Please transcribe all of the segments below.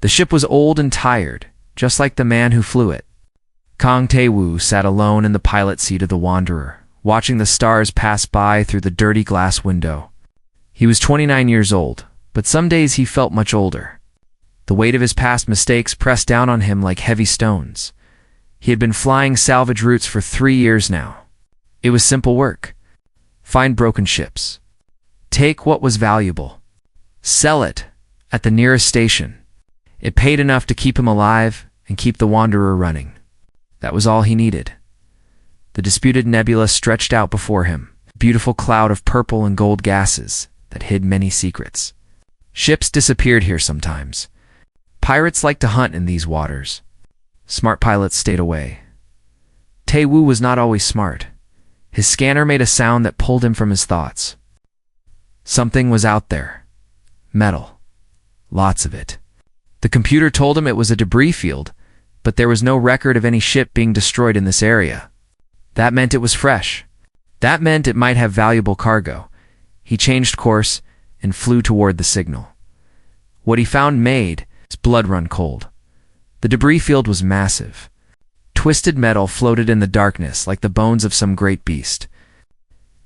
The ship was old and tired, just like the man who flew it. Kang Tae-woo sat alone in the pilot seat of the Wanderer, watching the stars pass by through the dirty glass window. He was 29 years old, but some days he felt much older. The weight of his past mistakes pressed down on him like heavy stones. He had been flying salvage routes for 3 years now. It was simple work. Find broken ships. Take what was valuable. Sell it at the nearest station. It paid enough to keep him alive and keep the Wanderer running. That was all he needed. The disputed nebula stretched out before him, a beautiful cloud of purple and gold gases that hid many secrets. Ships disappeared here sometimes. Pirates liked to hunt in these waters. Smart pilots stayed away. Tae-woo was not always smart. His scanner made a sound that pulled him from his thoughts. Something was out there. Metal. Lots of it. The computer told him it was a debris field, but there was no record of any ship being destroyed in this area. That meant it was fresh. That meant it might have valuable cargo. He changed course and flew toward the signal. What he found made his blood run cold. The debris field was massive. Twisted metal floated in the darkness like the bones of some great beast.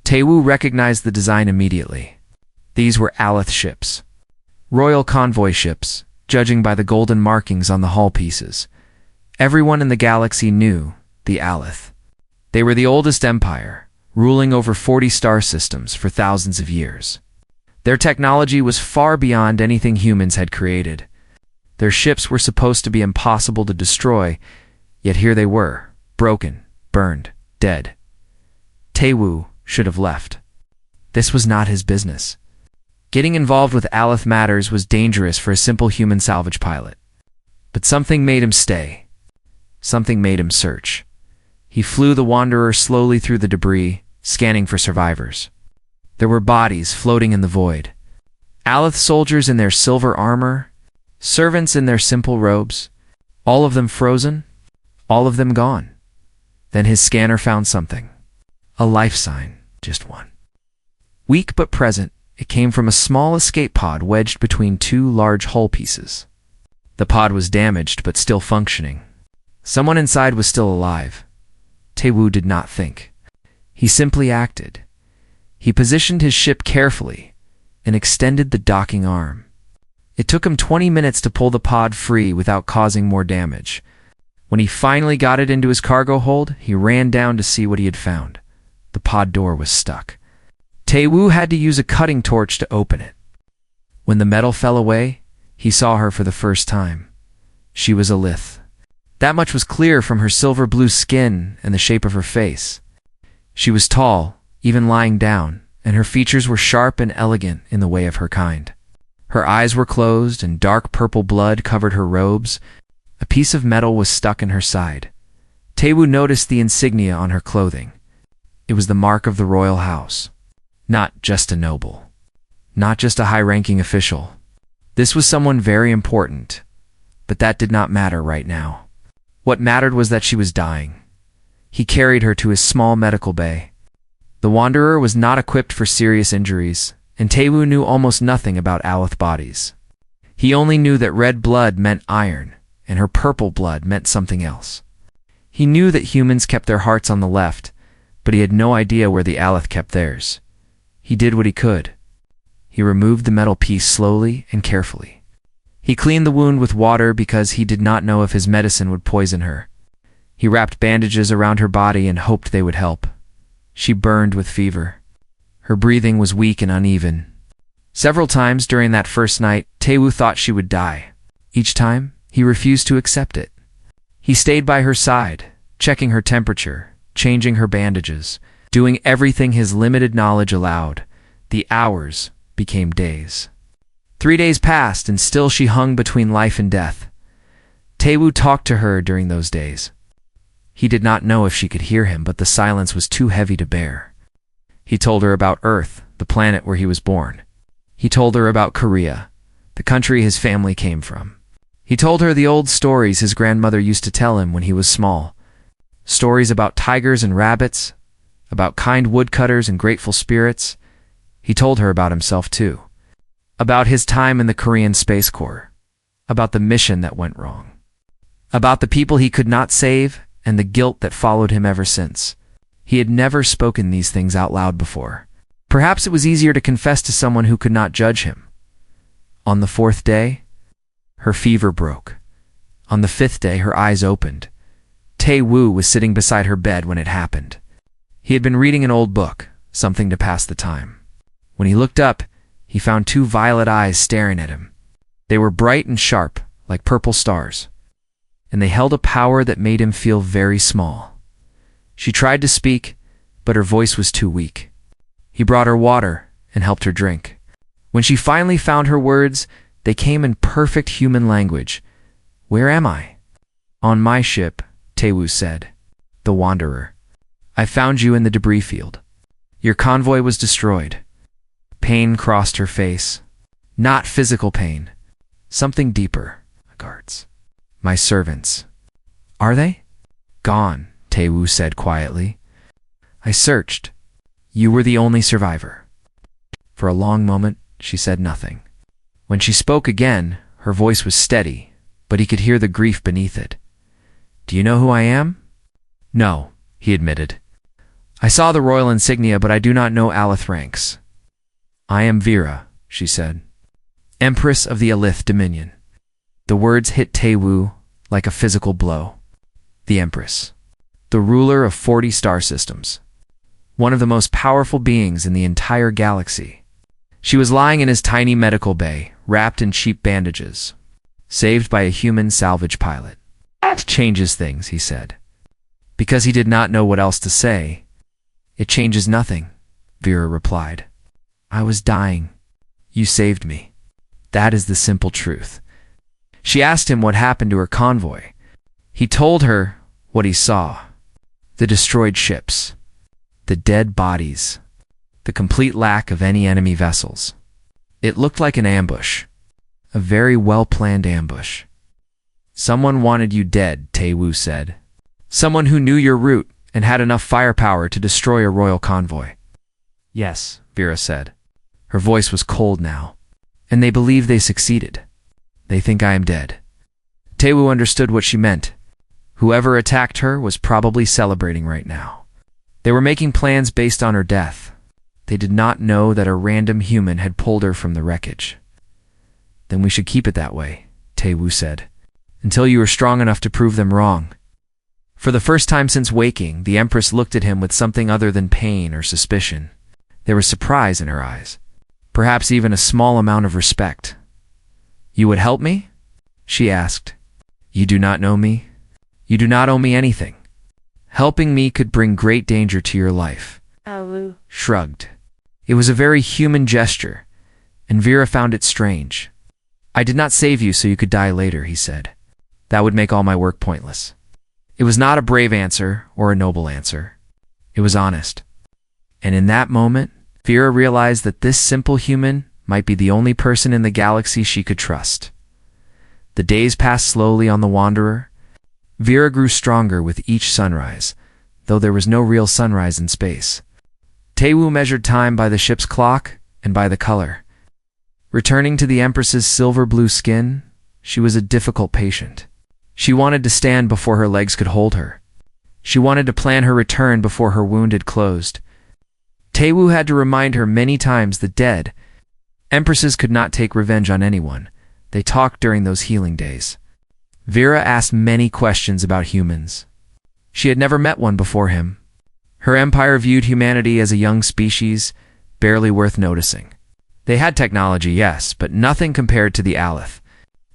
Tae-woo recognized the design immediately. These were Aleth ships. Royal convoy ships, judging by the golden markings on the hull pieces. Everyone in the galaxy knew the Aleth. They were the oldest empire, ruling over 40 star systems for thousands of years. Their technology was far beyond anything humans had created. Their ships were supposed to be impossible to destroy, yet here they were, broken, burned, dead. Tae-woo should have left. This was not his business. Getting involved with Aleth matters was dangerous for a simple human salvage pilot. But something made him stay. Something made him search. He flew the Wanderer slowly through the debris, scanning for survivors. There were bodies floating in the void. Aleth soldiers in their silver armor, servants in their simple robes, all of them frozen, all of them gone. Then his scanner found something. A life sign, just one. Weak but present, it came from a small escape pod wedged between two large hull pieces. The pod was damaged but still functioning. Someone inside was still alive. Tae-woo did not think. He simply acted. He positioned his ship carefully and extended the docking arm. It took him 20 minutes to pull the pod free without causing more damage. When he finally got it into his cargo hold, he ran down to see what he had found. The pod door was stuck. Tae-woo had to use a cutting torch to open it. When the metal fell away, he saw her for the first time. She was Aleth. That much was clear from her silver blue skin and the shape of her face. She was tall, even lying down, and her features were sharp and elegant in the way of her kind. Her eyes were closed and dark purple blood covered her robes. A piece of metal was stuck in her side. Tae-woo noticed the insignia on her clothing. It was the mark of the royal house. Not just a noble. Not just a high-ranking official. This was someone very important. But that did not matter right now. What mattered was that she was dying. He carried her to his small medical bay. The Wanderer was not equipped for serious injuries, and Tae-woo knew almost nothing about Aleth bodies. He only knew that red blood meant iron, and her purple blood meant something else. He knew that humans kept their hearts on the left, but he had no idea where the Aleth kept theirs. He did what he could. He removed the metal piece slowly and carefully. He cleaned the wound with water because he did not know if his medicine would poison her. He wrapped bandages around her body and hoped they would help. She burned with fever. Her breathing was weak and uneven. Several times during that first night, Tae-woo thought she would die. Each time, he refused to accept it. He stayed by her side, checking her temperature, changing her bandages, doing everything his limited knowledge allowed. The hours became days. 3 days passed, and still she hung between life and death. Tae-woo talked to her during those days. He did not know if she could hear him, but the silence was too heavy to bear. He told her about Earth, the planet where he was born. He told her about Korea, the country his family came from. He told her the old stories his grandmother used to tell him when he was small. Stories about tigers and rabbits, about kind woodcutters and grateful spirits. He told her about himself too. About his time in the Korean Space Corps. about the mission that went wrong, about the people he could not save and the guilt that followed him ever since. He had never spoken these things out loud before. Perhaps it was easier to confess to someone who could not judge him. On the 4th day, her fever broke. On the 5th day, her eyes opened. Tae-woo was sitting beside her bed when it happened. He had been reading an old book, something to pass the time. When he looked up, he found 2 violet eyes staring at him. They were bright and sharp, like purple stars, and they held a power that made him feel very small. She tried to speak, but her voice was too weak. He brought her water and helped her drink. When she finally found her words, they came in perfect human language. "Where am I?" "On my ship," Tae-woo said. "The Wanderer. I found you in the debris field. Your convoy was destroyed." Pain crossed her face. Not physical pain. Something deeper. "Guards. My servants. Are they?" "Gone," Tae-woo said quietly. "I searched. You were the only survivor." For a long moment, she said nothing. When she spoke again, her voice was steady, but he could hear the grief beneath it. "Do you know who I am?" "No," he admitted. "I saw the royal insignia, but I do not know Alith ranks." "I am Vera," she said. "Empress of the Alith Dominion." The words hit Tae-woo like a physical blow. The Empress. The ruler of 40 star systems. One of the most powerful beings in the entire galaxy. She was lying in his tiny medical bay, wrapped in cheap bandages. Saved by a human salvage pilot. "That changes things," he said. Because he did not know what else to say. "It changes nothing," Vera replied. "I was dying. You saved me. That is the simple truth." She asked him what happened to her convoy. He told her what he saw. The destroyed ships. The dead bodies. The complete lack of any enemy vessels. It looked like an ambush. A very well-planned ambush. "Someone wanted you dead," Tae-woo said. "Someone who knew your route and had enough firepower to destroy a royal convoy." "Yes," Vera said. Her voice was cold now. "And they believe they succeeded. They think I am dead." Tae-woo understood what she meant. Whoever attacked her was probably celebrating right now. They were making plans based on her death. They did not know that a random human had pulled her from the wreckage. "Then we should keep it that way," Tae-woo said, "until you are strong enough to prove them wrong." For the first time since waking, the Empress looked at him with something other than pain or suspicion. There was surprise in her eyes. Perhaps even a small amount of respect. "You would help me?" she asked. "You do not know me? You do not owe me anything. Helping me could bring great danger to your life." Tae-woo shrugged. It was a very human gesture, and Vera found it strange. "I did not save you so you could die later," he said. "That would make all my work pointless." It was not a brave answer or a noble answer. It was honest. And in that moment, Vera realized that this simple human might be the only person in the galaxy she could trust. The days passed slowly on the Wanderer. Vera grew stronger with each sunrise, though there was no real sunrise in space. Tae-woo measured time by the ship's clock and by the color. Returning to the Empress's silver-blue skin, she was a difficult patient. She wanted to stand before her legs could hold her. She wanted to plan her return before her wound had closed. Tae-woo had to remind her many times that dead Empresses could not take revenge on anyone. They talked during those healing days. Vera asked many questions about humans. She had never met one before him. Her empire viewed humanity as a young species, barely worth noticing. They had technology, yes, but nothing compared to the Alith.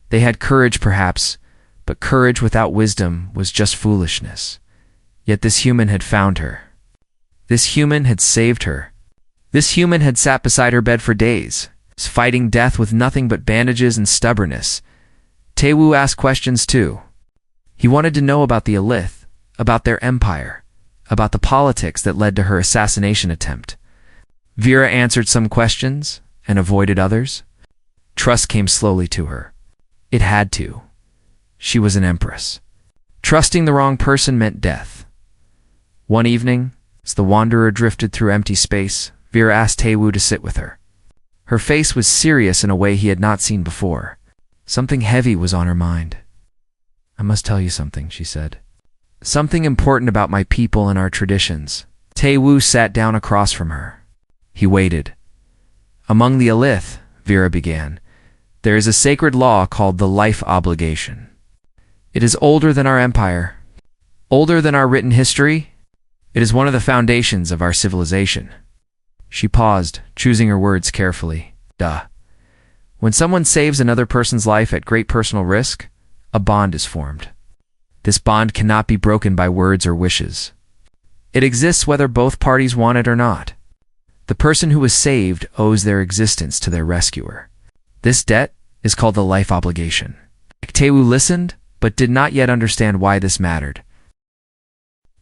They had courage, perhaps, but courage without wisdom was just foolishness. Yet this human had found her. This human had saved her. This human had sat beside her bed for days, fighting death with nothing but bandages and stubbornness. Tae-woo asked questions too. He wanted to know about the Alith, about their empire, about the politics that led to her assassination attempt. Vera answered some questions and avoided others. Trust came slowly to her. It had to. She was an empress. Trusting the wrong person meant death. One evening, as the Wanderer drifted through empty space, Vera asked Tae-woo to sit with her. Her face was serious in a way he had not seen before. Something heavy was on her mind. "I must tell you something," she said. "Something important about my people and our traditions." Tae-woo sat down across from her. He waited. "Among the Alith," Vera began, "there is a sacred law called the life obligation. It is older than our empire, older than our written history. It is one of the foundations of our civilization." She paused, choosing her words carefully. "Duh. When someone saves another person's life at great personal risk, a bond is formed. This bond cannot be broken by words or wishes. It exists whether both parties want it or not. The person who was saved owes their existence to their rescuer. This debt is called the life obligation." Tae-woo listened, but did not yet understand why this mattered.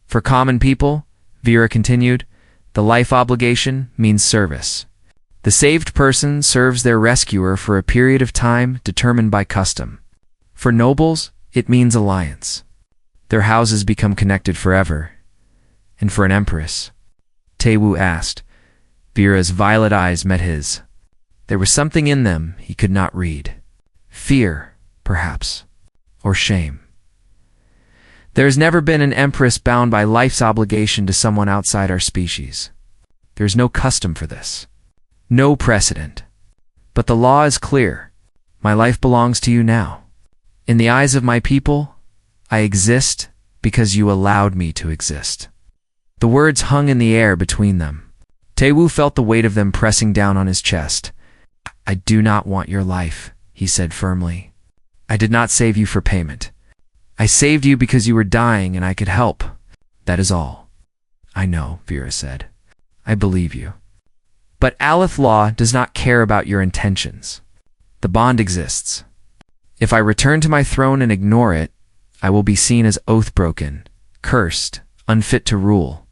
"For common people," Vera continued, "the life obligation means service. The saved person serves their rescuer for a period of time determined by custom. For nobles, it means alliance. Their houses become connected forever. And for an empress?" Tae-woo asked. Vera's violet eyes met his. There was something in them he could not read. Fear, perhaps, or shame. "There has never been an empress bound by life's obligation to someone outside our species. There is no custom for this. No precedent. But the law is clear. My life belongs to you now. In the eyes of my people, I exist because you allowed me to exist." The words hung in the air between them. Tae-woo felt the weight of them pressing down on his chest. "I do not want your life," he said firmly. "I did not save you for payment. I saved you because you were dying and I could help. That is all." "I know," Vera said. "I believe you. But Alith law does not care about your intentions. The bond exists. If I return to my throne and ignore it, I will be seen as oath-broken, cursed, unfit to rule."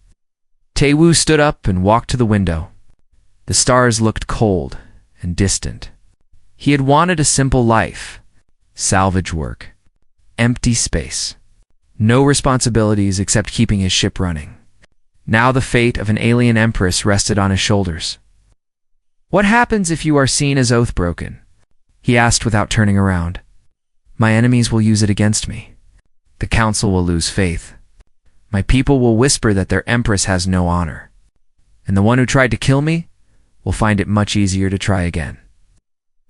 Tae-woo stood up and walked to the window. The stars looked cold and distant. He had wanted a simple life. Salvage work. Empty space. No responsibilities except keeping his ship running. Now the fate of an alien empress rested on his shoulders. "What happens if you are seen as oath-broken?" he asked without turning around. "My enemies will use it against me. The council will lose faith. My people will whisper that their empress has no honor. And the one who tried to kill me will find it much easier to try again.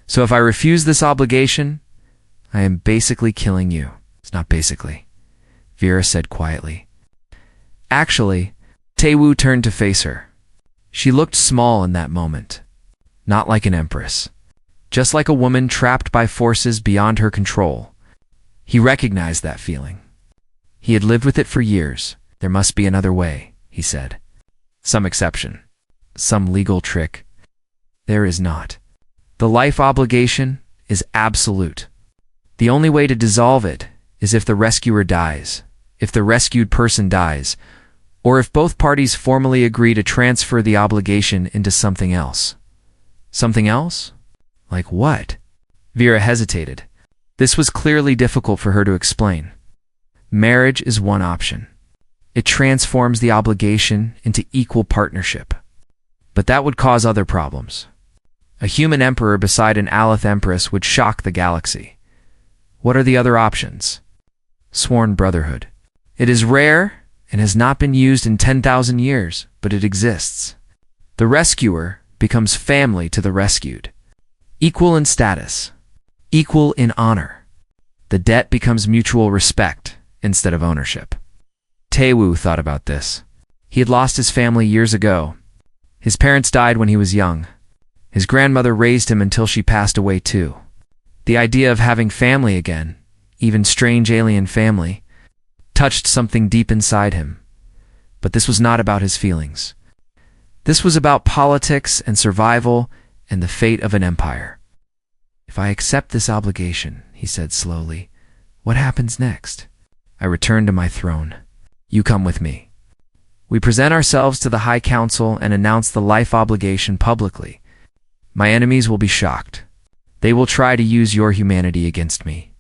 So if I refuse this obligation, I am basically killing you." "It's not basically," Vera said quietly. Actually, Tae-woo turned to face her. She looked small in that moment. Not like an empress. Just like a woman trapped by forces beyond her control. He recognized that feeling. He had lived with it for years. "There must be another way," he said. "Some exception. Some legal trick." "There is not. The life obligation is absolute. The only way to dissolve it is if the rescuer dies, if the rescued person dies, or if both parties formally agree to transfer the obligation into something else." "Something else? Like what?" Vera hesitated. This was clearly difficult for her to explain. "Marriage is one option. It transforms the obligation into equal partnership. But that would cause other problems. A human emperor beside an Alith empress would shock the galaxy. What are the other options? Sworn brotherhood. It is rare and has not been used in 10,000 years, but it exists. The rescuer becomes family to the rescued. Equal in status. Equal in honor. The debt becomes mutual respect instead of ownership." Tae-woo thought about this. He had lost his family years ago. His parents died when he was young. His grandmother raised him until she passed away too. The idea of having family again, even strange alien family, touched something deep inside him. But this was not about his feelings. This was about politics and survival and the fate of an empire. "If I accept this obligation," he said slowly, "what happens next? I return to my throne. You come with me. We present ourselves to the High Council and announce the life obligation publicly. My enemies will be shocked. They will try to use your humanity against me.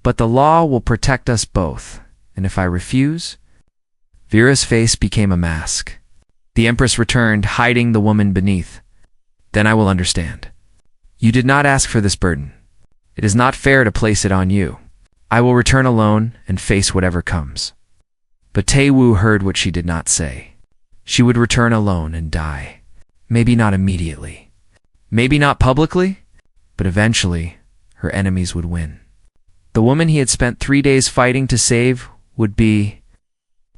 But the law will protect us both, and if I refuse..." Vera's face became a mask. The Empress returned, hiding the woman beneath. "Then I will understand. You did not ask for this burden. It is not fair to place it on you. I will return alone and face whatever comes." But Tae-woo heard what she did not say. She would return alone and die. Maybe not immediately. Maybe not publicly, but eventually her enemies would win. The woman he had spent 3 days fighting to save would be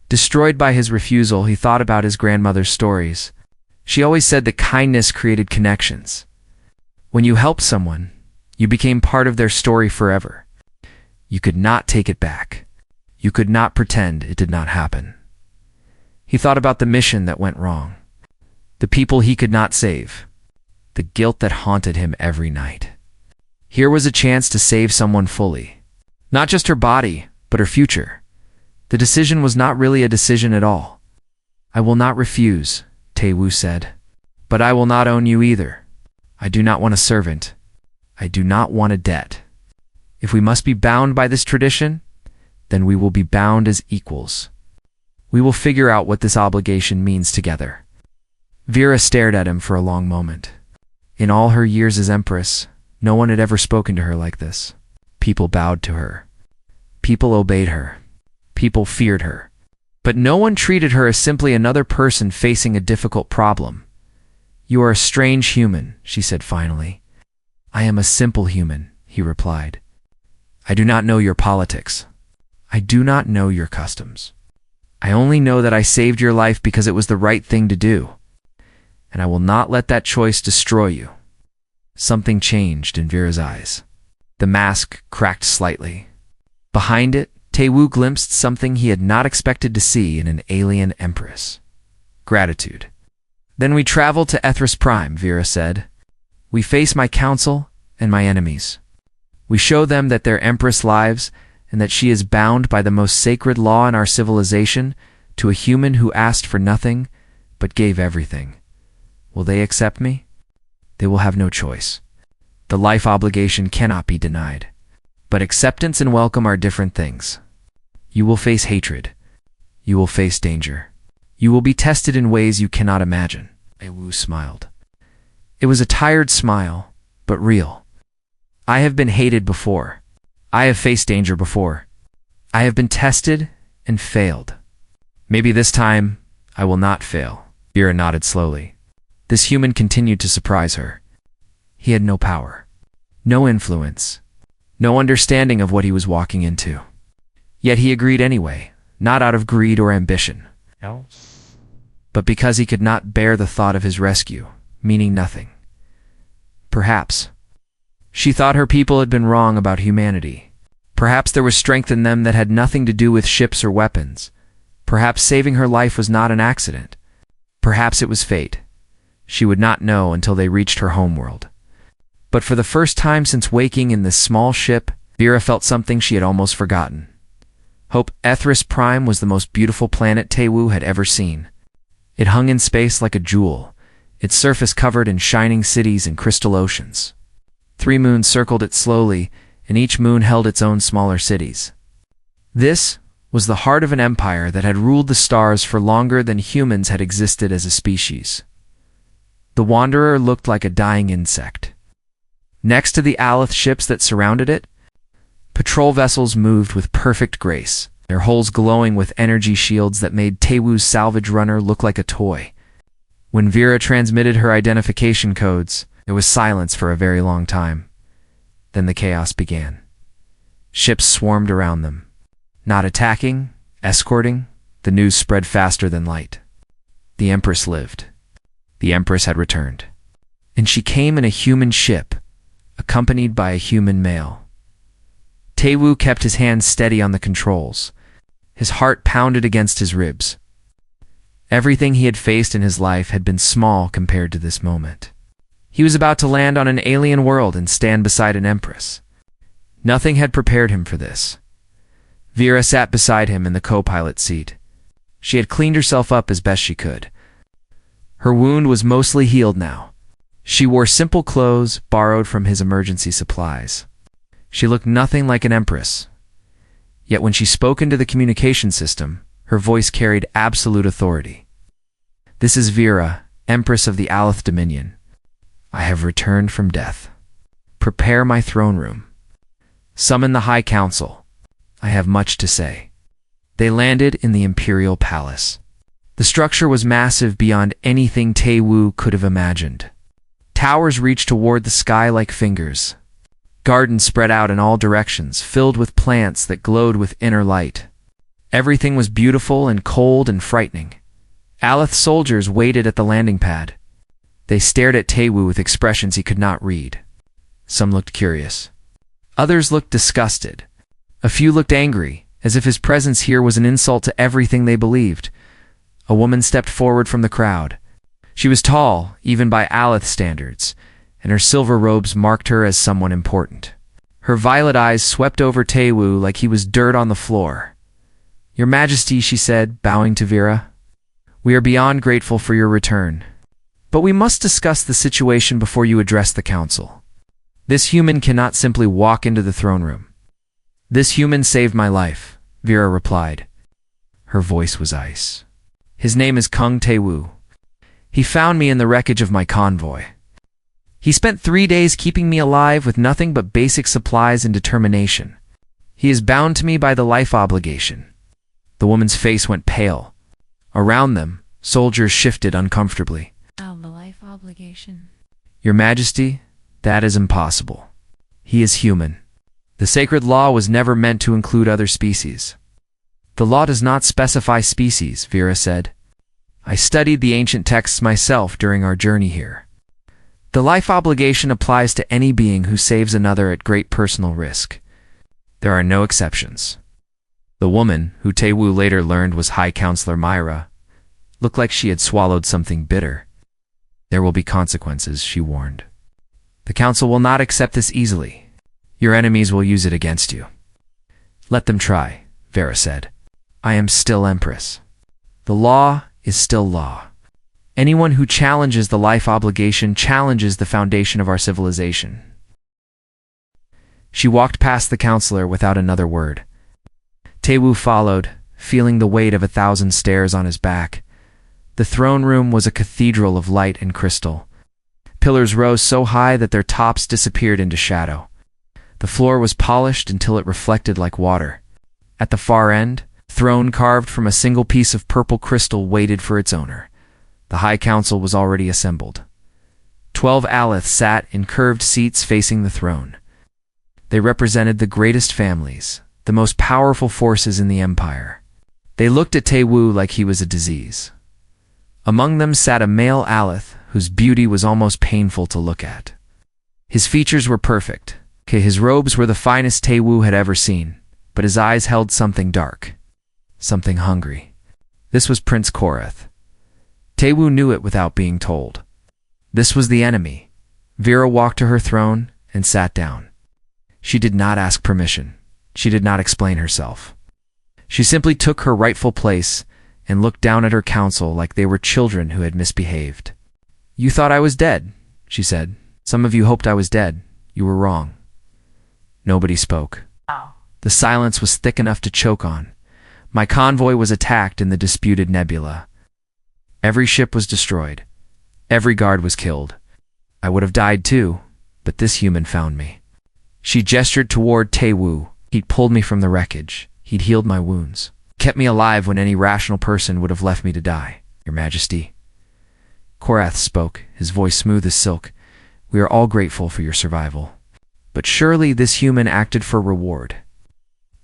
destroyed by his refusal. He thought about his grandmother's stories. She always said that kindness created connections. When you helped someone, you became part of their story forever. You could not take it back. You could not pretend it did not happen. He thought about the mission that went wrong, the people he could not save, the guilt that haunted him every night. Here was a chance to save someone fully. Not just her body, but her future. The decision was not really a decision at all. "I will not refuse," Tae-woo said. "But I will not own you either. I do not want a servant. I do not want a debt. If we must be bound by this tradition, then we will be bound as equals. We will figure out what this obligation means together." Vera stared at him for a long moment. In all her years as Empress, no one had ever spoken to her like this. People bowed to her. People obeyed her. People feared her. But no one treated her as simply another person facing a difficult problem. "You are a strange human," she said finally. "I am a simple human," he replied. "I do not know your politics. I do not know your customs. I only know that I saved your life because it was the right thing to do. And I will not let that choice destroy you." Something changed in Vera's eyes. The mask cracked slightly. Behind it, Tae-woo glimpsed something he had not expected to see in an alien Empress. Gratitude. "Then we travel to Ethris Prime," Vera said. "We face my council and my enemies. We show them that their Empress lives and that she is bound by the most sacred law in our civilization to a human who asked for nothing but gave everything. Will they accept me? They will have no choice. The life obligation cannot be denied. But acceptance and welcome are different things. You will face hatred. You will face danger. You will be tested in ways you cannot imagine." Tae-woo smiled. It was a tired smile, but real. "I have been hated before. I have faced danger before. I have been tested and failed. Maybe this time I will not fail." Vera nodded slowly. This human continued to surprise her. He had no power, no influence, no understanding of what he was walking into. Yet he agreed anyway, not out of greed or ambition, but because he could not bear the thought of his rescue, meaning nothing. Perhaps. She thought her people had been wrong about humanity. Perhaps there was strength in them that had nothing to do with ships or weapons. Perhaps saving her life was not an accident. Perhaps it was fate. She would not know until they reached her homeworld. But for the first time since waking in this small ship, Vera felt something she had almost forgotten. Hope Ethris Prime was the most beautiful planet Tae-woo had ever seen. It hung in space like a jewel, its surface covered in shining cities and crystal oceans. 3 moons circled it slowly, and each moon held its own smaller cities. This was the heart of an empire that had ruled the stars for longer than humans had existed as a species. The Wanderer looked like a dying insect. Next to the Aleth ships that surrounded it, patrol vessels moved with perfect grace, their hulls glowing with energy shields that made Tae-woo's salvage runner look like a toy. When Vera transmitted her identification codes, there was silence for a very long time. Then the chaos began. Ships swarmed around them. Not attacking, escorting, the news spread faster than light. The Empress lived. The Empress had returned. And she came in a human ship, accompanied by a human male. Tae-woo kept his hands steady on the controls. His heart pounded against his ribs. Everything he had faced in his life had been small compared to this moment. He was about to land on an alien world and stand beside an Empress. Nothing had prepared him for this. Vera sat beside him in the co-pilot seat. She had cleaned herself up as best she could. Her wound was mostly healed now. She wore simple clothes borrowed from his emergency supplies. She looked nothing like an Empress. Yet when she spoke into the communication system, her voice carried absolute authority. "This is Vera, Empress of the Aleth Dominion. I have returned from death. Prepare my throne room. Summon the High Council. I have much to say. They landed in the Imperial Palace. The structure was massive beyond anything Tae-woo could have imagined. Towers reached toward the sky like fingers. Gardens spread out in all directions, filled with plants that glowed with inner light. Everything was beautiful and cold and frightening. Aleth's soldiers waited at the landing pad. They stared at Tae-woo with expressions he could not read. Some looked curious. Others looked disgusted. A few looked angry, as if his presence here was an insult to everything they believed. A woman stepped forward from the crowd. She was tall, even by Aleth's standards, and her silver robes marked her as someone important. Her violet eyes swept over Tae-woo like he was dirt on the floor. "Your Majesty," she said, bowing to Vera, "we are beyond grateful for your return. But we must discuss the situation before you address the council. This human cannot simply walk into the throne room." "This human saved my life," Vera replied. Her voice was ice. "His name is Kung Tae-woo. He found me in the wreckage of my convoy. He spent 3 days keeping me alive with nothing but basic supplies and determination. He is bound to me by the life obligation." The woman's face went pale. Around them, soldiers shifted uncomfortably. "Oh, the life obligation." "Your Majesty, that is impossible. He is human. The sacred law was never meant to include other species." "The law does not specify species," Vera said. "I studied the ancient texts myself during our journey here. The life obligation applies to any being who saves another at great personal risk. There are no exceptions." The woman, who Tae-woo later learned was High Counselor Myra, looked like she had swallowed something bitter. "There will be consequences," she warned. "The council will not accept this easily. Your enemies will use it against you." "Let them try," Vera said. "I am still Empress. The law is still law. Anyone who challenges the life obligation challenges the foundation of our civilization." She walked past the counselor without another word. Tae-woo followed, feeling the weight of 1,000 stares on his back. The throne room was a cathedral of light and crystal. Pillars rose so high that their tops disappeared into shadow. The floor was polished until it reflected like water. At the far end, a throne carved from a single piece of purple crystal waited for its owner. The High Council was already assembled. 12 Aleths sat in curved seats facing the throne. They represented the greatest families, the most powerful forces in the empire. They looked at Tae-woo like he was a disease. Among them sat a male Aleth whose beauty was almost painful to look at. His features were perfect. His robes were the finest Tae-woo had ever seen, but his eyes held something dark, something hungry. This was Prince Korath. Tae-woo knew it without being told. This was the enemy. Vera walked to her throne and sat down. She did not ask permission. She did not explain herself. She simply took her rightful place and looked down at her council like they were children who had misbehaved. "You thought I was dead," she said. "Some of you hoped I was dead. You were wrong." Nobody spoke. The silence was thick enough to choke on. My convoy was attacked in the disputed nebula. Every ship was destroyed. Every guard was killed. I would have died too, but this human found me. She gestured toward Tae-woo. He'd pulled me from the wreckage. He'd healed my wounds. Kept me alive when any rational person would have left me to die. "Your Majesty." Korath spoke, his voice smooth as silk. "We are all grateful for your survival. But surely this human acted for reward.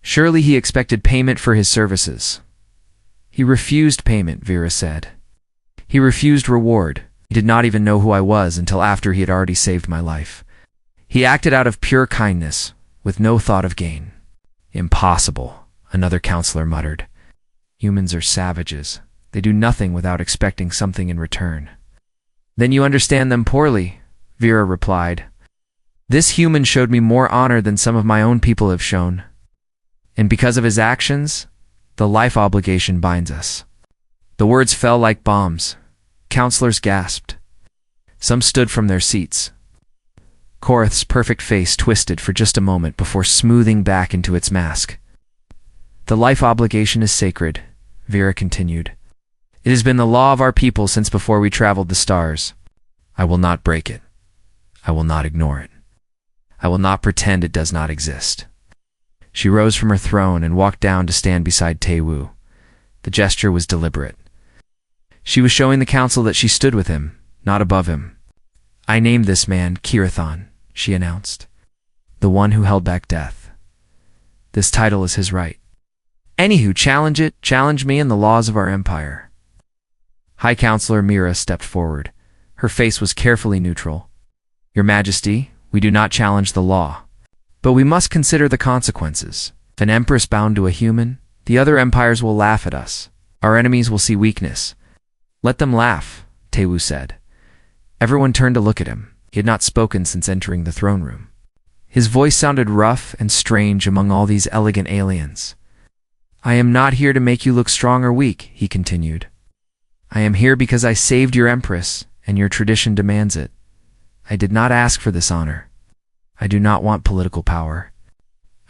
Surely he expected payment for his services." "He refused payment," Vera said. "He refused reward. He did not even know who I was until after he had already saved my life. He acted out of pure kindness, with no thought of gain." "Impossible," another counselor muttered. "Humans are savages. They do nothing without expecting something in return." "Then you understand them poorly," Vera replied. "This human showed me more honor than some of my own people have shown. And because of his actions, the life obligation binds us." The words fell like bombs. Counselors gasped. Some stood from their seats. Korath's perfect face twisted for just a moment before smoothing back into its mask. "The life obligation is sacred," Vera continued. "It has been the law of our people since before we traveled the stars. I will not break it. I will not ignore it. I will not pretend it does not exist." She rose from her throne and walked down to stand beside Tae-woo. The gesture was deliberate. She was showing the council that she stood with him, not above him. "I named this man Kirathon," she announced. "The one who held back death. This title is his right. Any who challenge it, challenge me and the laws of our empire." High Counselor Mira stepped forward. Her face was carefully neutral. "Your Majesty, we do not challenge the law. But we must consider the consequences. If an empress bound to a human, the other empires will laugh at us. Our enemies will see weakness." "Let them laugh," Tae-woo said. Everyone turned to look at him. He had not spoken since entering the throne room. His voice sounded rough and strange among all these elegant aliens. "I am not here to make you look strong or weak," he continued. "I am here because I saved your empress, and your tradition demands it. I did not ask for this honor. I do not want political power.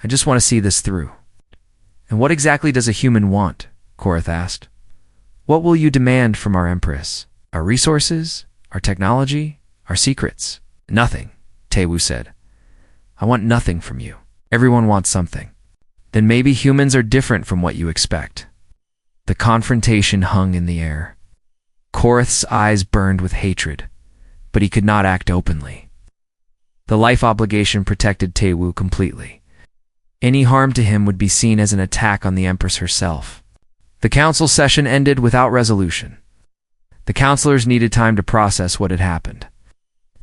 I just want to see this through." "And what exactly does a human want?" Korath asked. "What will you demand from our empress? Our resources? Our technology? Our secrets?" "Nothing," Tae-woo said. "I want nothing from you. Everyone wants something." "Then maybe humans are different from what you expect." The confrontation hung in the air. Korath's eyes burned with hatred, but he could not act openly. The life obligation protected Tae-woo completely. Any harm to him would be seen as an attack on the Empress herself. The council session ended without resolution. The counselors needed time to process what had happened.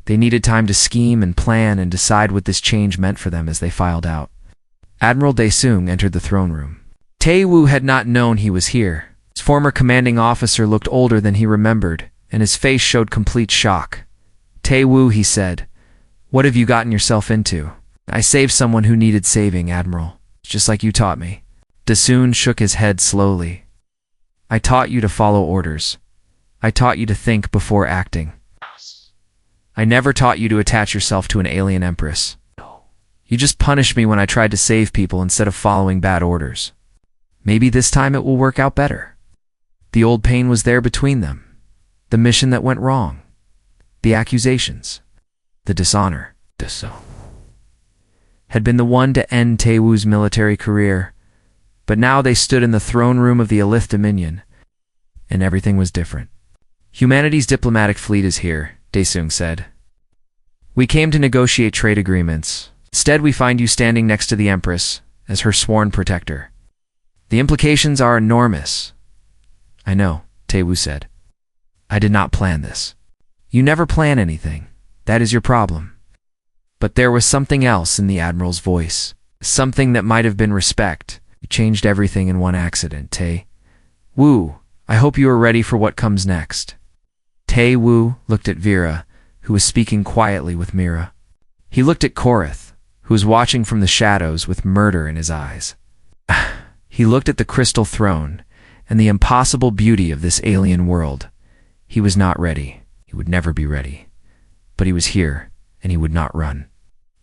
They needed time to scheme and plan and decide what this change meant for them as they filed out. Admiral Daesung entered the throne room. Tae-woo had not known he was here. His former commanding officer looked older than he remembered, and his face showed complete shock. "Tae-woo," he said, "what have you gotten yourself into?" "I saved someone who needed saving, Admiral, just like you taught me." Daesung shook his head slowly. "I taught you to follow orders. I taught you to think before acting. I never taught you to attach yourself to an alien empress. You just punished me when I tried to save people instead of following bad orders. Maybe this time it will work out better." The old pain was there between them. The mission that went wrong. The accusations. The dishonor. Had been the one to end Tae-woo's military career. But now they stood in the throne room of the Elith Dominion, and everything was different. "Humanity's diplomatic fleet is here," Daesung said. "We came to negotiate trade agreements. Instead, we find you standing next to the Empress as her sworn protector. The implications are enormous." "I know," Tae-woo said. "I did not plan this." "You never plan anything. That is your problem." But there was something else in the Admiral's voice. Something that might have been respect. You changed everything in one accident, Tae-woo. I hope you are ready for what comes next." Tae-woo looked at Vera, who was speaking quietly with Mira. He looked at Korath, who was watching from the shadows with murder in his eyes. He looked at the crystal throne and the impossible beauty of this alien world. He was not ready. He would never be ready. But he was here, and he would not run.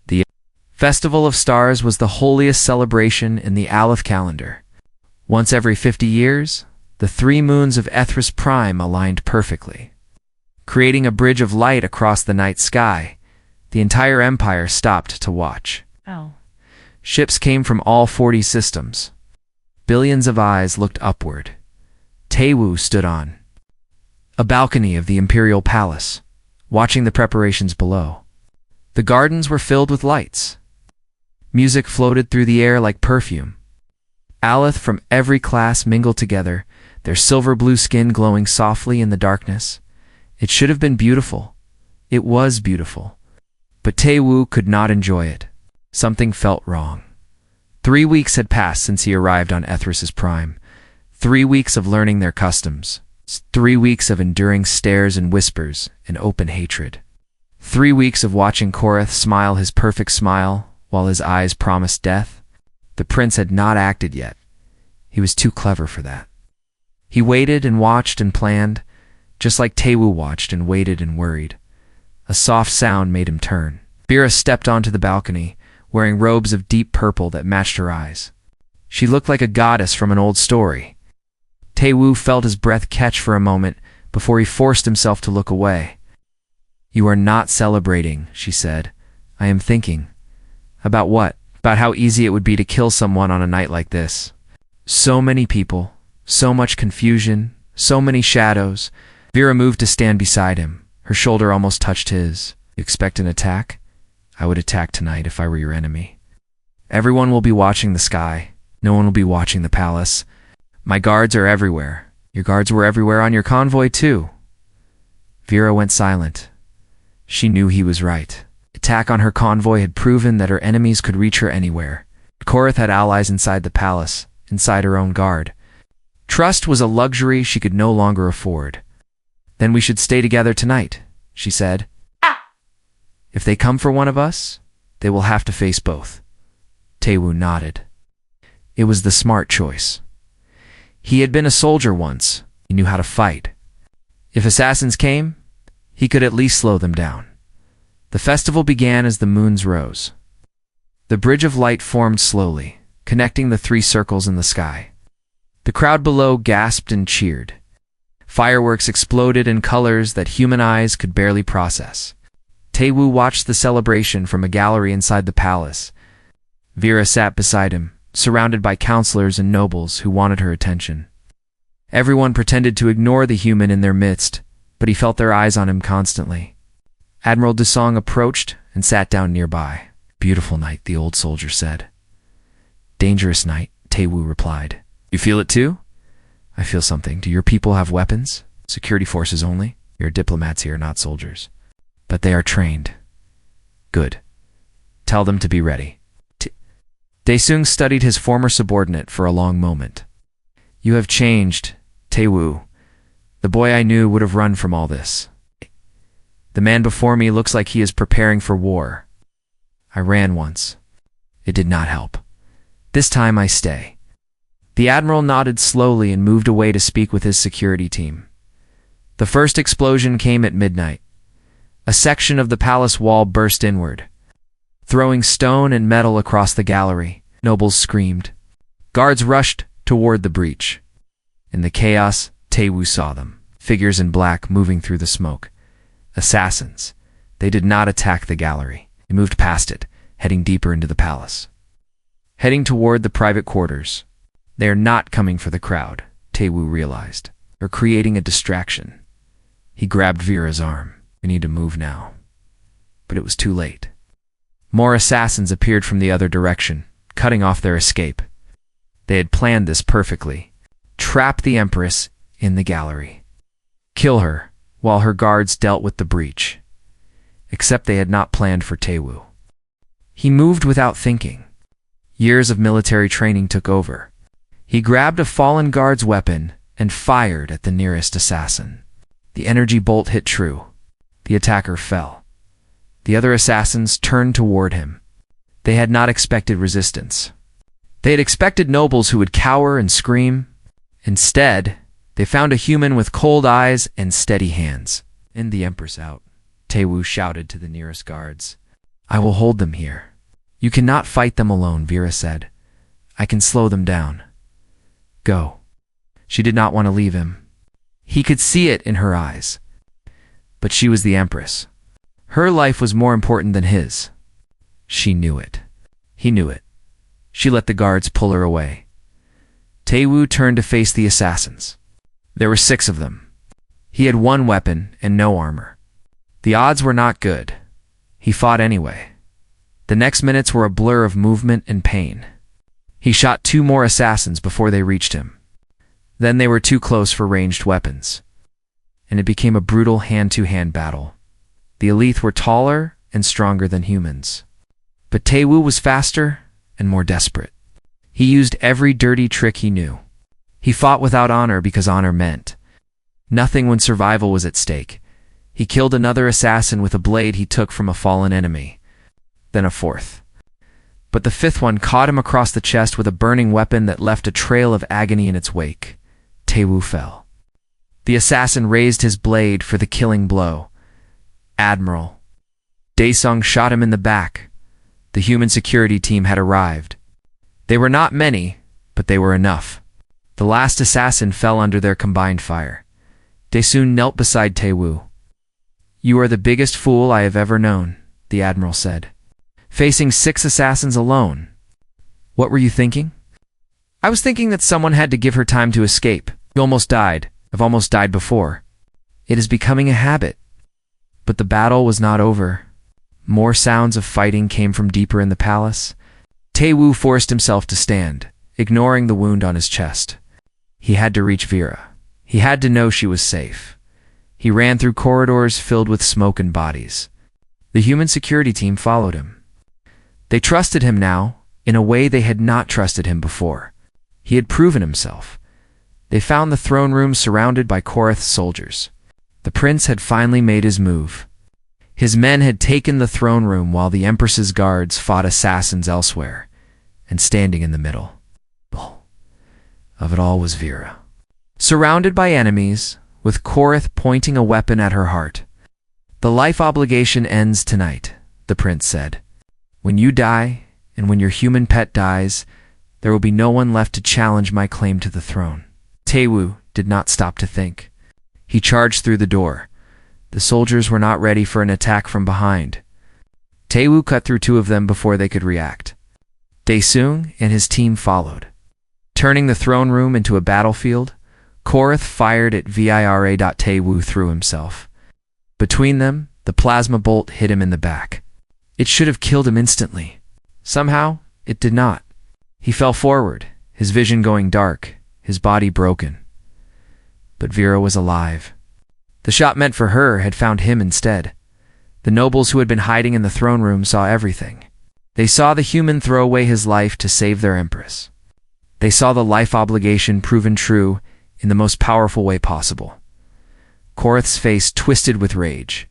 The Festival of Stars was the holiest celebration in the Alith calendar. Once every 50 years, the 3 moons of Ethris Prime aligned perfectly. Creating a bridge of light across the night sky, the entire empire stopped to watch. Oh. Ships came from all 40 systems. Billions of eyes looked upward. Tae-woo stood on a balcony of the Imperial Palace, watching the preparations below. The gardens were filled with lights. Music floated through the air like perfume. Alith from every class mingled together, their silver-blue skin glowing softly in the darkness. It should have been beautiful. It was beautiful. But Tae-woo could not enjoy it. Something felt wrong. 3 weeks had passed since he arrived on Ethris's Prime. 3 weeks of learning their customs. 3 weeks of enduring stares and whispers and open hatred. 3 weeks of watching Korath smile his perfect smile while his eyes promised death. The prince had not acted yet. He was too clever for that. He waited and watched and planned, just like Tae-woo watched and waited and worried. A soft sound made him turn. Vera stepped onto the balcony, wearing robes of deep purple that matched her eyes. She looked like a goddess from an old story. Tae-woo felt his breath catch for a moment before he forced himself to look away. "You are not celebrating," she said. "I am thinking." "About what?" about how easy it would be to kill someone on a night like this. So many people, so much confusion, so many shadows. Vera moved to stand beside him. Her shoulder almost touched his. You expect an attack? I would attack tonight if I were your enemy. Everyone will be watching the sky. No one will be watching the palace. My guards are everywhere. Your guards were everywhere on your convoy too. Vera went silent. She knew he was right. Attack on her convoy had proven that her enemies could reach her anywhere. Korath had allies inside the palace, inside her own guard. Trust was a luxury she could no longer afford. Then we should stay together tonight, she said. If they come for one of us, they will have to face both. Taewoo nodded. It was the smart choice. He had been a soldier once. He knew how to fight. If assassins came, he could at least slow them down. The festival began as the moons rose. The bridge of light formed slowly, connecting the three circles in the sky. The crowd below gasped and cheered. Fireworks exploded in colors that human eyes could barely process. Taewoo watched the celebration from a gallery inside the palace. Vera sat beside him, surrounded by counselors and nobles who wanted her attention. Everyone pretended to ignore the human in their midst, but he felt their eyes on him constantly. Admiral Desong approached and sat down nearby. Beautiful night, the old soldier said. Dangerous night, Taewoo replied. You feel it too? I feel something. Do your people have weapons? Security forces only? You're diplomats here, not soldiers. But they are trained. Good. Tell them to be ready. Daesung studied his former subordinate for a long moment. You have changed, Taewoo. The boy I knew would have run from all this. The man before me looks like he is preparing for war. I ran once. It did not help. This time I stay. The admiral nodded slowly and moved away to speak with his security team. The first explosion came at midnight. A section of the palace wall burst inward. Throwing stone and metal across the gallery, nobles screamed. Guards rushed toward the breach. In the chaos, Taewoo saw them, figures in black moving through the smoke. Assassins. They did not attack the gallery. They moved past it, heading deeper into the palace. Heading toward the private quarters. They are not coming for the crowd, Taewoo realized. They're creating a distraction. He grabbed Vera's arm. We need to move now. But it was too late. More assassins appeared from the other direction, cutting off their escape. They had planned this perfectly. Trap the Empress in the gallery. Kill her, while her guards dealt with the breach. Except they had not planned for Taewoo. He moved without thinking. Years of military training took over. He grabbed a fallen guard's weapon and fired at the nearest assassin. The energy bolt hit true. The attacker fell. The other assassins turned toward him. They had not expected resistance. They had expected nobles who would cower and scream. Instead, they found a human with cold eyes and steady hands. "Send the Empress out," Taewoo shouted to the nearest guards. "I will hold them here." "You cannot fight them alone," Vera said. "I can slow them down." "Go." She did not want to leave him. He could see it in her eyes. But she was the Empress. Her life was more important than his. She knew it. He knew it. She let the guards pull her away. Taewoo turned to face the assassins. There were 6 of them. He had 1 weapon and no armor. The odds were not good. He fought anyway. The next minutes were a blur of movement and pain. He shot 2 more assassins before they reached him. Then they were too close for ranged weapons. And it became a brutal hand-to-hand battle. The elite were taller and stronger than humans. But Taewoo was faster and more desperate. He used every dirty trick he knew. He fought without honor because honor meant nothing when survival was at stake. He killed another assassin with a blade he took from a fallen enemy. Then a 4th. But the 5th one caught him across the chest with a burning weapon that left a trail of agony in its wake. Taewoo fell. The assassin raised his blade for the killing blow. Admiral. Daesung shot him in the back. The human security team had arrived. They were not many, but they were enough. The last assassin fell under their combined fire. Daesung knelt beside Taewoo. "You are the biggest fool I have ever known," the admiral said. "Facing 6 assassins alone, What were you thinking? I was thinking that someone had to give her time to escape. You almost died. I've almost died before. It is becoming a habit. But the battle was not over. More sounds of fighting came from deeper in the palace. Tae-woo forced himself to stand, ignoring the wound on his chest. He had to reach Vera. He had to know she was safe. He ran through corridors filled with smoke and bodies. The human security team followed him. They trusted him now, in a way they had not trusted him before. He had proven himself. They found the throne room surrounded by Korath's soldiers. The prince had finally made his move. His men had taken the throne room while the Empress's guards fought assassins elsewhere, and standing in the middle of it all was Vera. Surrounded by enemies, with Korath pointing a weapon at her heart. The life obligation ends tonight, the prince said. When you die, and when your human pet dies, there will be no one left to challenge my claim to the throne. Tae-woo did not stop to think. He charged through the door. The soldiers were not ready for an attack from behind. Tae-woo cut through two of them before they could react. Dae-seung and his team followed. Turning the throne room into a battlefield, Korath fired at Vira. Tae-woo threw himself. Between them, the plasma bolt hit him in the back. It should have killed him instantly. Somehow, it did not. He fell forward, his vision going dark, his body broken. But Vera was alive. The shot meant for her had found him instead. The nobles who had been hiding in the throne room saw everything. They saw the human throw away his life to save their empress. They saw the life obligation proven true in the most powerful way possible. Korath's face twisted with rage.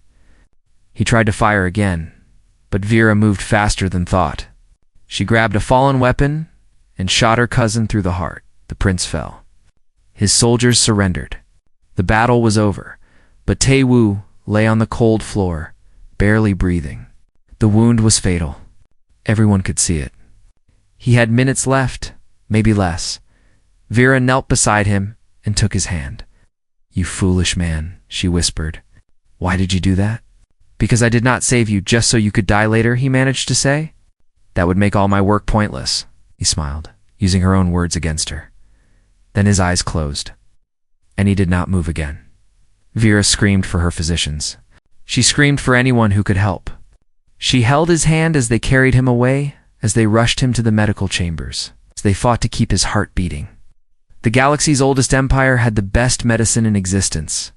He tried to fire again, but Vera moved faster than thought. She grabbed a fallen weapon and shot her cousin through the heart. The prince fell. His soldiers surrendered. The battle was over, but Tae-woo lay on the cold floor, barely breathing. The wound was fatal. Everyone could see it. He had minutes left, maybe less. Vera knelt beside him and took his hand. "You foolish man," she whispered. "Why did you do that?" "Because I did not save you just so you could die later," he managed to say. "That would make all my work pointless," he smiled, using her own words against her. Then his eyes closed, and he did not move again. Vera screamed for her physicians. She screamed for anyone who could help. She held his hand as they carried him away, as they rushed him to the medical chambers, as they fought to keep his heart beating. The galaxy's oldest empire had the best medicine in existence,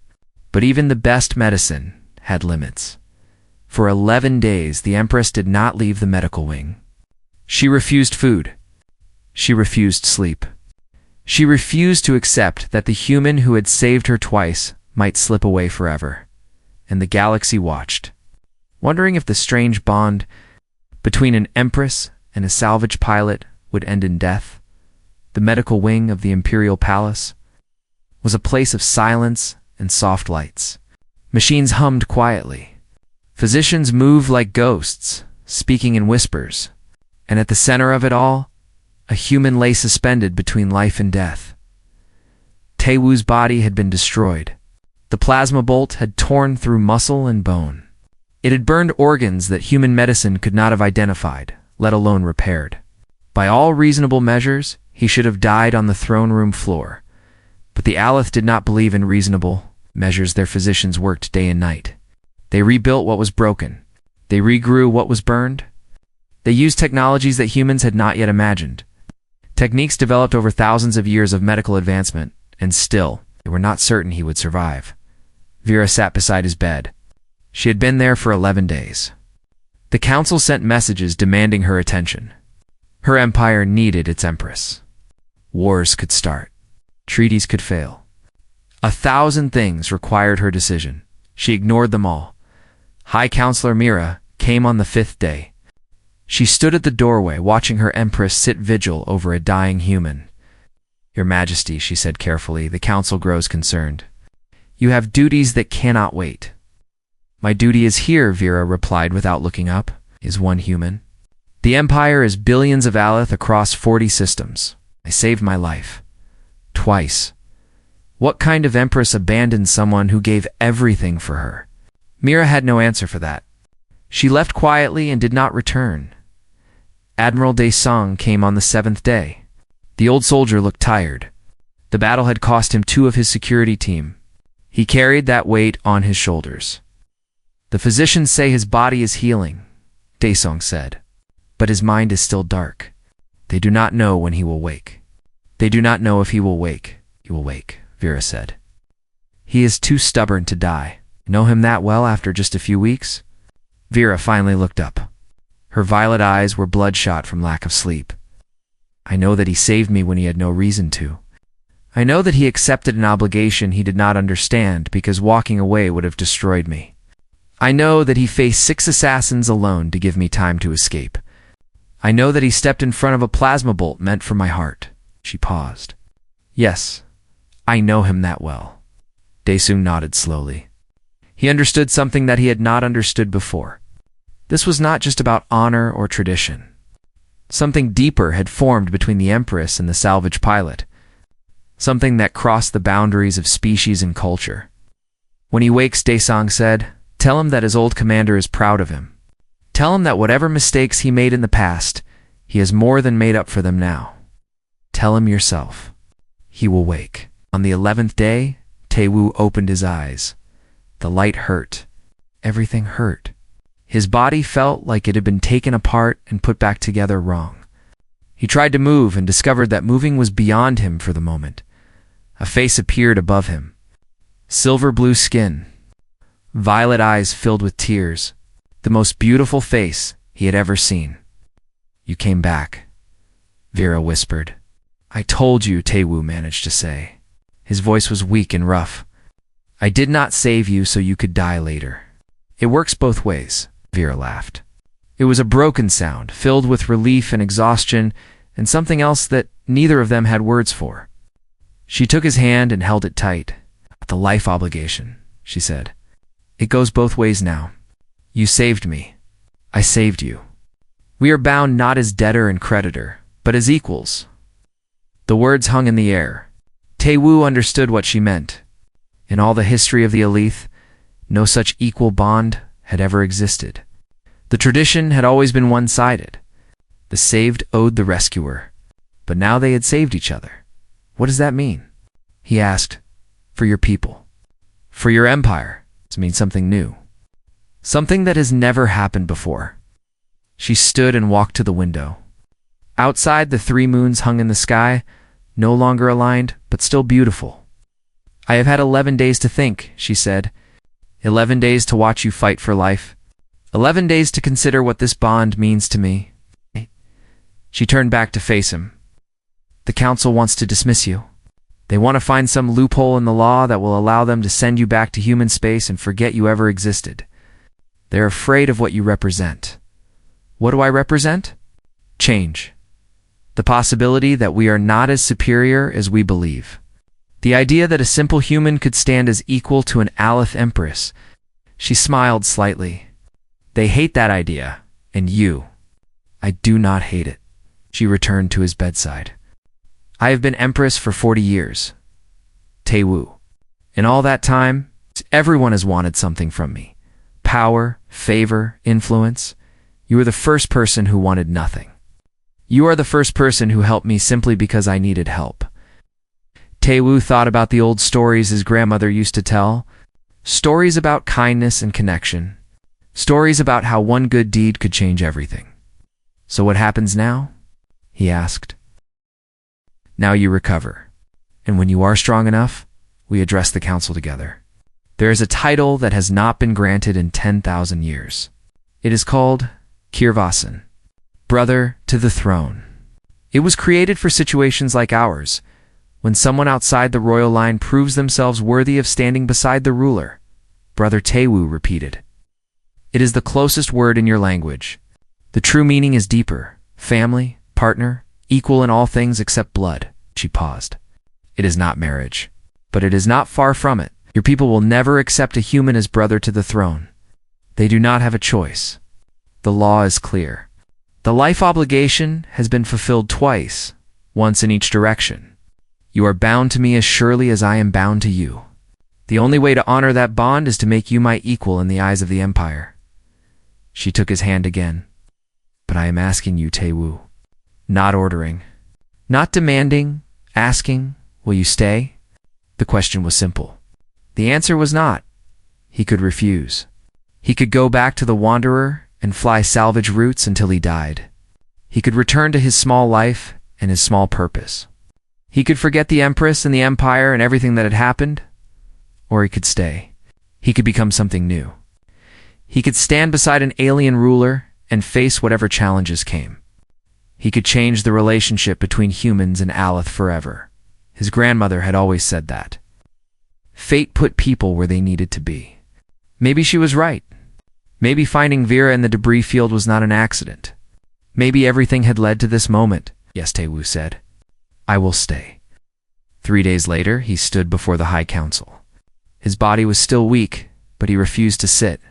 but even the best medicine had limits. For 11 days, the Empress did not leave the medical wing. She refused food. She refused sleep. She refused to accept that the human who had saved her twice might slip away forever. And the galaxy watched, wondering if the strange bond between an Empress and a salvage pilot would end in death. The medical wing of the Imperial Palace was a place of silence and soft lights. Machines hummed quietly. Physicians moved like ghosts, speaking in whispers. And at the center of it all, a human lay suspended between life and death. Tae-woo's body had been destroyed. The plasma bolt had torn through muscle and bone. It had burned organs that human medicine could not have identified, let alone repaired. By all reasonable measures, he should have died on the throne room floor. But the Aleth did not believe in reasonable measures. Their physicians worked day and night. They rebuilt what was broken. They regrew what was burned. They used technologies that humans had not yet imagined. Techniques developed over thousands of years of medical advancement, and still, they were not certain he would survive. Vera sat beside his bed. She had been there for 11 days. The council sent messages demanding her attention. Her empire needed its empress. Wars could start. Treaties could fail. 1,000 things required her decision. She ignored them all. High Counselor Mira came on the 5th day. She stood at the doorway watching her empress sit vigil over a dying human. "Your Majesty," she said carefully, "the council grows concerned. You have duties that cannot wait." "My duty is here," Vera replied without looking up. "Is one human. The Empire is billions of Aleth across 40 systems. I saved my life. Twice. What kind of empress abandoned someone who gave everything for her?" Mira had no answer for that. She left quietly and did not return. Admiral De Song came on the 7th day. The old soldier looked tired. The battle had cost him 2 of his security team. He carried that weight on his shoulders. The physicians say his body is healing, De Song said, but his mind is still dark. They do not know when he will wake. They do not know if he will wake. He will wake, Vera said. He is too stubborn to die. Know him that well after just a few weeks? Vera finally looked up. Her violet eyes were bloodshot from lack of sleep. I know that he saved me when he had no reason to. I know that he accepted an obligation he did not understand because walking away would have destroyed me. I know that he faced 6 assassins alone to give me time to escape. I know that he stepped in front of a plasma bolt meant for my heart. She paused. Yes, I know him that well. Daesung nodded slowly. He understood something that he had not understood before. This was not just about honor or tradition. Something deeper had formed between the Empress and the salvage pilot. Something that crossed the boundaries of species and culture. When he wakes, Daesung said, tell him that his old commander is proud of him. Tell him that whatever mistakes he made in the past, he has more than made up for them now. Tell him yourself. He will wake. On the 11th day, Taewoo opened his eyes. The light hurt. Everything hurt. His body felt like it had been taken apart and put back together wrong. He tried to move and discovered that moving was beyond him for the moment. A face appeared above him. Silver blue skin. Violet eyes filled with tears. The most beautiful face he had ever seen. You came back, Vera whispered. I told you, Taewoo managed to say. His voice was weak and rough. I did not save you so you could die later. It works both ways, Vera laughed. It was a broken sound, filled with relief and exhaustion, and something else that neither of them had words for. She took his hand and held it tight. The life obligation, she said. It goes both ways now. You saved me. I saved you. We are bound not as debtor and creditor, but as equals. The words hung in the air. Taewoo understood what she meant. In all the history of the Aleth, no such equal bond had ever existed. The tradition had always been one-sided. The saved owed the rescuer, but now they had saved each other. What does that mean? He asked. For your people. For your empire. To mean something new. Something that has never happened before. She stood and walked to the window. Outside, the 3 moons hung in the sky, no longer aligned, but still beautiful. I have had 11 days to think, she said. 11 days to watch you fight for life. 11 days to consider what this bond means to me. She turned back to face him. The council wants to dismiss you. They want to find some loophole in the law that will allow them to send you back to human space and forget you ever existed. They're afraid of what you represent. What do I represent? Change. The possibility that we are not as superior as we believe. The idea that a simple human could stand as equal to an Aleth Empress. She smiled slightly. They hate that idea, and you. I do not hate it. She returned to his bedside. I have been Empress for 40 years. Taewoo. In all that time, everyone has wanted something from me. Power, favor, influence. You are the first person who wanted nothing. You are the first person who helped me simply because I needed help. Taewoo thought about the old stories his grandmother used to tell. Stories about kindness and connection. Stories about how one good deed could change everything. So what happens now? He asked. Now you recover. And when you are strong enough, we address the council together. There is a title that has not been granted in 10,000 years. It is called Kirvasan, Brother to the Throne. It was created for situations like ours, when someone outside the royal line proves themselves worthy of standing beside the ruler. Brother Taewoo repeated. It is the closest word in your language. The true meaning is deeper. Family, partner, equal in all things except blood. She paused. It is not marriage, but it is not far from it. Your people will never accept a human as brother to the throne. They do not have a choice. The law is clear. The life obligation has been fulfilled twice, once in each direction. You are bound to me as surely as I am bound to you. The only way to honor that bond is to make you my equal in the eyes of the Empire. She took his hand again. But But I am asking you, Taewoo. Not ordering. Not demanding, asking, will you stay? The question was simple. The answer was not. He could refuse. He could go back to the Wanderer and fly salvage routes until he died. He could return to his small life and his small purpose. He could forget the Empress and the Empire and everything that had happened, or he could stay. He could become something new. He could stand beside an alien ruler and face whatever challenges came. He could change the relationship between humans and Aleth forever. His grandmother had always said that. Fate put people where they needed to be. Maybe she was right. Maybe finding Vera in the debris field was not an accident. Maybe everything had led to this moment. Yes, Taewoo said. I will stay. 3 days later, he stood before the High Council. His body was still weak, but he refused to sit.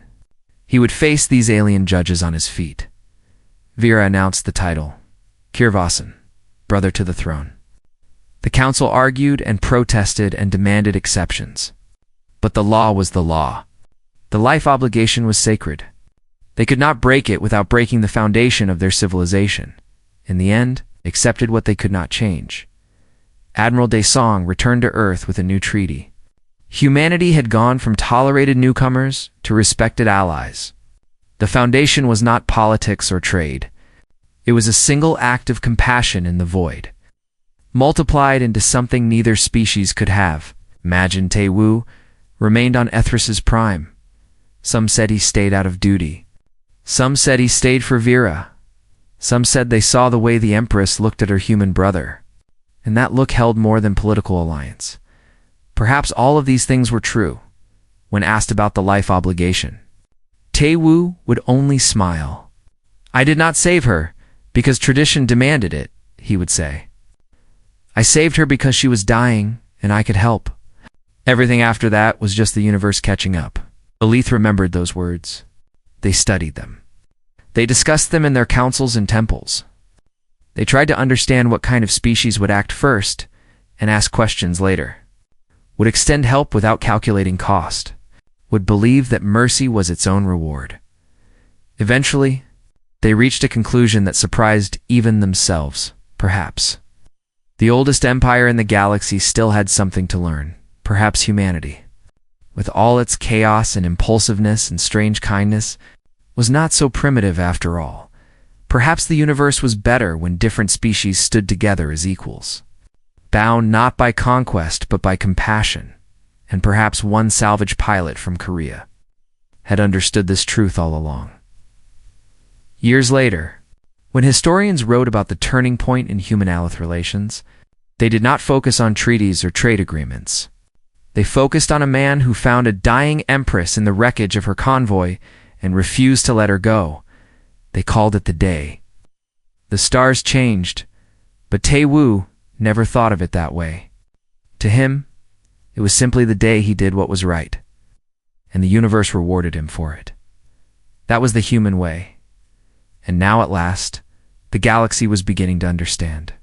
He would face these alien judges on his feet. Vera announced the title, Kirvasan, brother to the throne. The council argued and protested and demanded exceptions. But the law was the law. The life obligation was sacred. They could not break it without breaking the foundation of their civilization. In the end, accepted what they could not change. Admiral Daesong returned to Earth with a new treaty. Humanity had gone from tolerated newcomers to respected allies. The foundation was not politics or trade. It was a single act of compassion in the void, multiplied into something neither species could have. Imagine Taewoo remained on Ethris's prime. Some said he stayed out of duty. Some said he stayed for Vera. Some said they saw the way the Empress looked at her human brother, and that look held more than political alliance. Perhaps all of these things were true. When asked about the life obligation, Taewoo would only smile. I did not save her because tradition demanded it, he would say. I saved her because she was dying and I could help. Everything after that was just the universe catching up. Aleth remembered those words. They studied them. They discussed them in their councils and temples. They tried to understand what kind of species would act first and ask questions later. Would extend help without calculating cost. Would believe that mercy was its own reward. Eventually, they reached a conclusion that surprised even themselves, perhaps. The oldest empire in the galaxy still had something to learn, perhaps humanity. With all its chaos and impulsiveness and strange kindness, was not so primitive after all. Perhaps the universe was better when different species stood together as equals, bound not by conquest but by compassion, and perhaps one salvage pilot from Korea had understood this truth all along. Years later, when historians wrote about the turning point in human-Aleth relations, they did not focus on treaties or trade agreements. They focused on a man who found a dying Empress in the wreckage of her convoy and refused to let her go. They called it the day. The stars changed, but Taewoo never thought of it that way. To him, it was simply the day he did what was right, and the universe rewarded him for it. That was the human way, and now at last, the galaxy was beginning to understand.